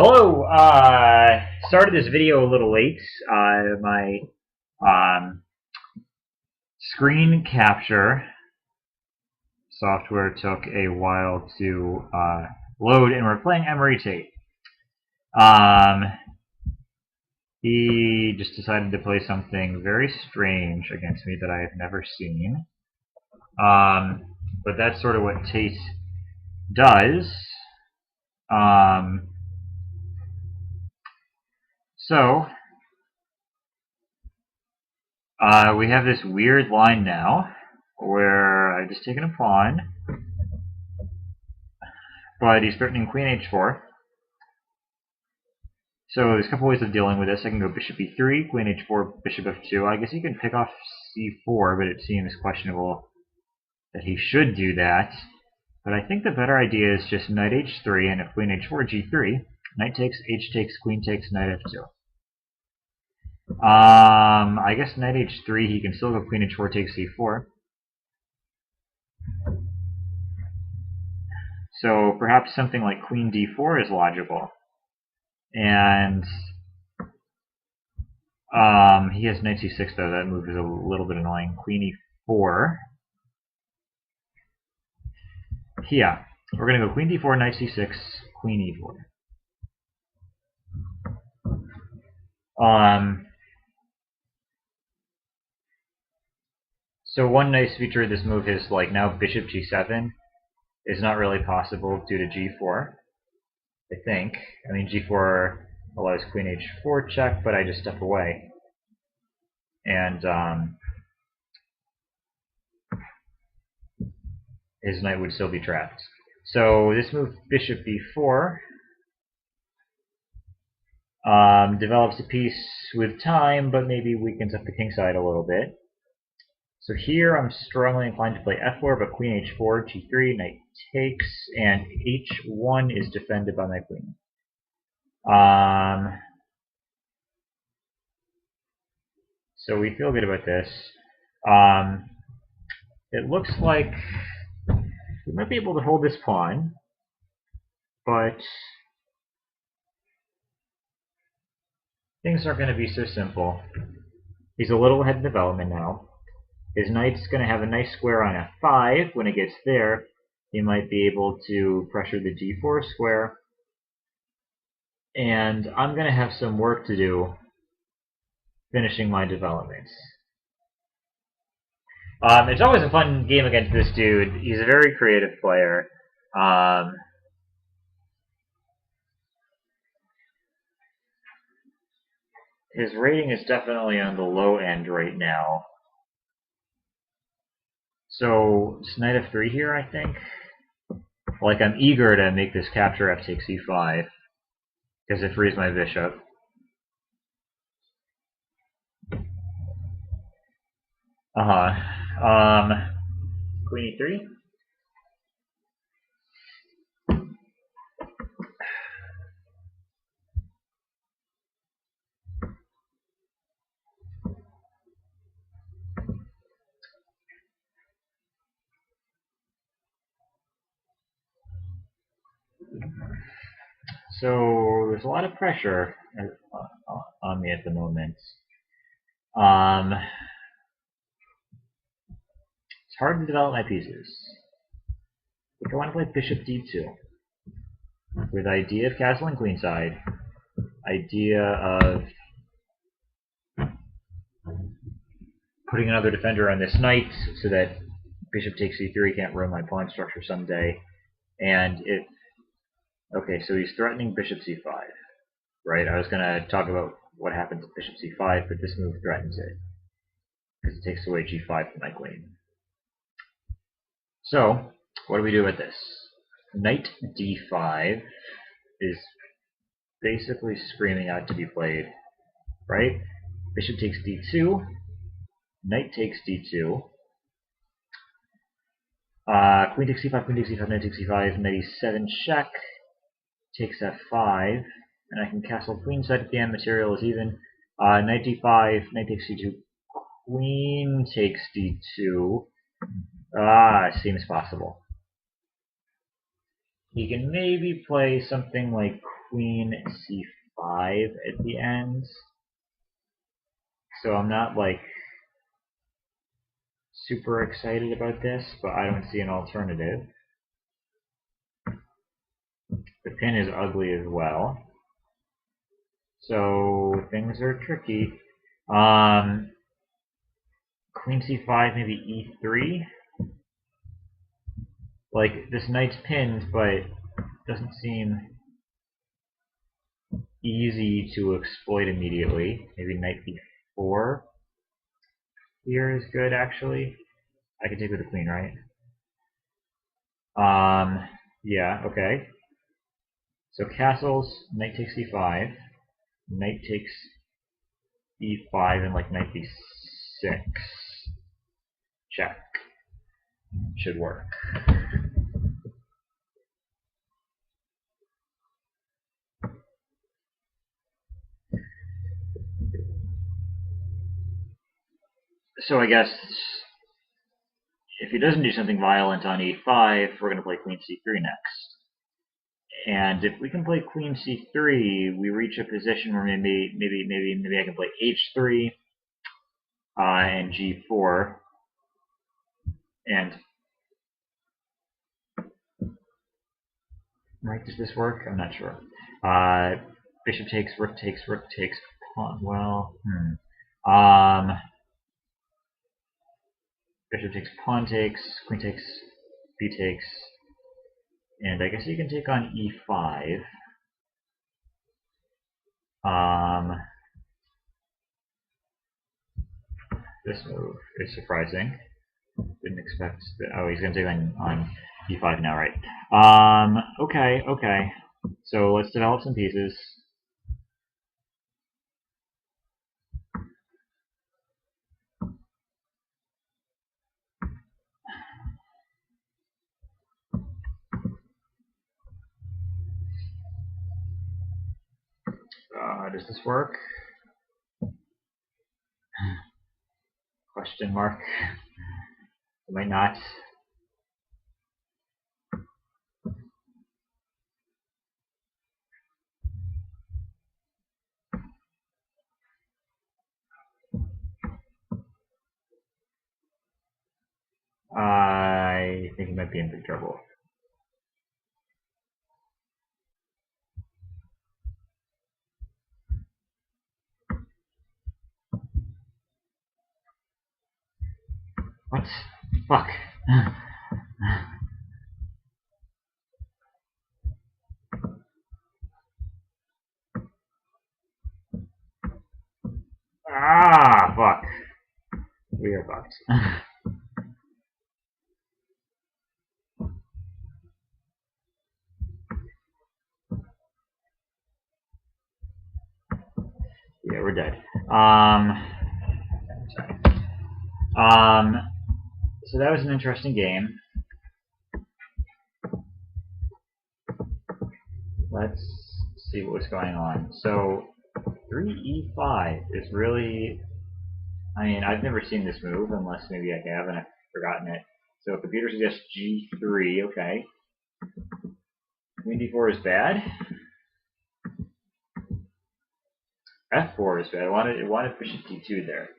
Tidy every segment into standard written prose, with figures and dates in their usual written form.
Hello. Started this video a little late. My um, screen capture software took a while to load, and we're playing Tate. He just decided to play something very strange against me that I have never seen. But that's sort of what Tate does. So we have this weird line now where I've just taken a pawn, but he's threatening queen h4. So there's a couple ways of dealing with this. I can go bishop e3, queen h4, bishop f2. I guess he can pick off c4, but it seems questionable that he should do that. But I think the better idea is just knight h3, and if queen h4, g3, knight takes, h takes, queen takes, knight f2. I guess knight h3, he can still go queen h4 takes c4. So perhaps something like queen d4 is logical. And he has knight c6 though. That move is a little bit annoying. Queen e4. Yeah, we're going to go queen d4, knight c6, queen e4. So one nice feature of this move is like now bishop g7 is not really possible due to g4. I think. I mean, g4 allows queen h4 check, but I just step away. And his knight would still be trapped. So this move, bishop b4, develops a piece with time, but maybe weakens up the king side a little bit. So here I'm strongly inclined to play f4, but queen h4, g3, knight takes, and h1 is defended by my queen. So we feel good about this. It looks like we might be able to hold this pawn, but things aren't going to be so simple. He's a little ahead in development now. His knight's going to have a nice square on f5. When it gets there, he might be able to pressure the g4 square. And I'm going to have some work to do finishing my developments. It's always a fun game against this dude. He's a very creative player. His rating is definitely on the low end right now. So it's knight f3 here, I think. Like, I'm eager to make this capture f takes e5 because it frees my bishop. Queen e3. So there's a lot of pressure on me at the moment. It's hard to develop my pieces. I think I want to play bishop d2 with the idea of castling queenside, idea of putting another defender on this knight so that bishop takes e3 can't ruin my pawn structure someday. And if okay, so he's threatening bishop c5, right? I was going to talk about what happens if bishop c5, but this move threatens it because it takes away g5 from my queen. So what do we do with this? Knight d5 is basically screaming out to be played, right? Bishop takes d2, knight takes d2, queen takes c5, queen takes c5, knight takes c5, knight e7 check, takes f5, and I can castle queenside if the end material is even. Knight d5, knight takes c2, queen takes d2. Seems possible. He can maybe play something like queen c5 at the end. So I'm not like super excited about this, but I don't see an alternative. The pin is ugly as well. So things are tricky. Queen c5, maybe e3. Like, this knight's pinned, but doesn't seem easy to exploit immediately. Maybe knight b4 here is good, actually. I can take with the queen, right? Yeah, okay. So castles, knight takes e5, knight takes e5, and like knight b6. Check. Should work. So I guess if he doesn't do something violent on e5, we're going to play queen c3 next. And if we can play queen c3, we reach a position where maybe I can play h3 and g4. And right, does this work? I'm not sure. Bishop takes, rook takes, pawn. Well, bishop takes, pawn takes, queen takes, b takes, and I guess you can take on e5. This move is surprising. Didn't expect that. Oh, he's going to take on e5 now, right? Okay. So let's develop some pieces. Does this work? Question mark. It might not. I think he might be in big trouble. What? Fuck. Ah, fuck. We are fucked. Yeah, we're dead. So that was an interesting game. Let's see what was going on. So 3e5 is really, I mean, I've never seen this move, unless maybe I have and I've forgotten it. So computer suggests g3, okay. Queen d4 is bad. f4 is bad. It wanted bishop d2 there.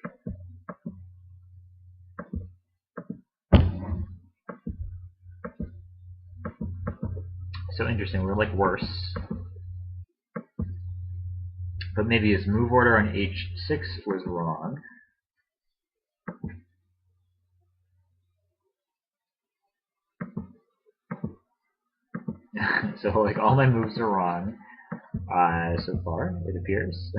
So interesting, we're like worse. But maybe his move order on h6 was wrong. So like all my moves are wrong so far, it appears.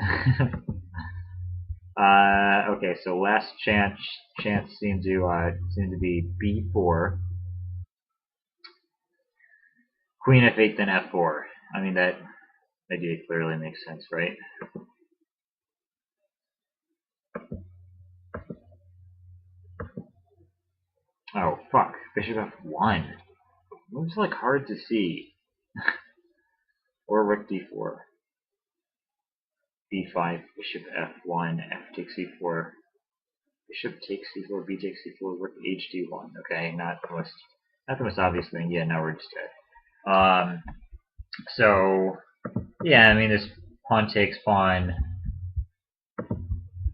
Okay, so last chance seemed to be b4. Queen f8, then f4. I mean, that idea clearly makes sense, right? Oh, fuck. Bishop f1. Moves like hard to see. Or rook d4. b5, bishop f1, f takes c4. Bishop takes c4, b takes c4, rook hd1. Okay, not the most obvious thing. Yeah, now we're just dead. So Yeah, I mean, this pawn takes pawn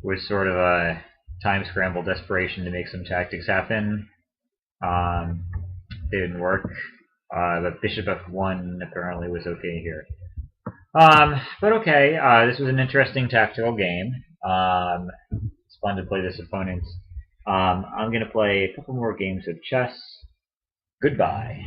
was sort of a time scramble desperation to make some tactics happen. Um, it didn't work. But bishop f1 apparently was okay here. But okay, this was an interesting tactical game. It's fun to play this opponent. I'm going to play a couple more games of chess. Goodbye.